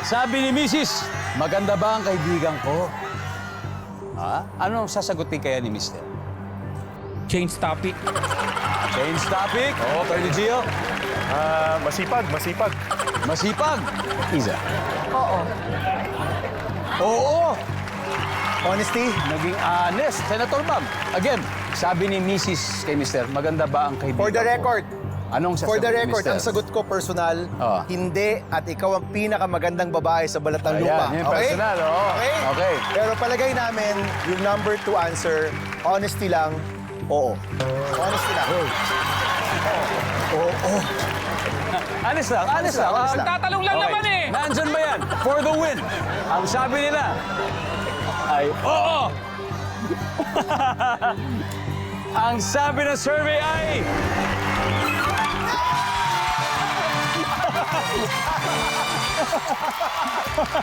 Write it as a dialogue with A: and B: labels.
A: Sabi ni Mrs., maganda ba ang kaibigan ko? Ha? Anong sasagutin kaya ni Mr.?
B: Change topic.
A: Change topic. Oo, Colonel Gio.
C: Masipag.
A: Masipag. Isa.
D: Oo.
A: Oo.
E: Honesty.
A: Naging honest. Senator Bam. Again, sabi ni Mrs. kay Mr., maganda ba ang kaibigan
E: For the
A: ko?
E: record.
A: Anong sasagot
E: For the
A: ni
E: record,
A: Mr.?
E: ang sagot ko personal,
A: Oo.
E: hindi at ikaw ang pinakamagandang babae sa balat ng lupa.
A: Ayan, yung personal, oo. Okay.
E: Pero palagay namin, yung number 2 answer, honesty lang, oo. Honesty lang. Oo.
A: Honest lang, honest lang.
E: honest lang.
B: Tatalong lang naman eh.
A: Nandyan ba yan? For the win. Ang sabi nila ay, oo! Ang sabi ng survey ay...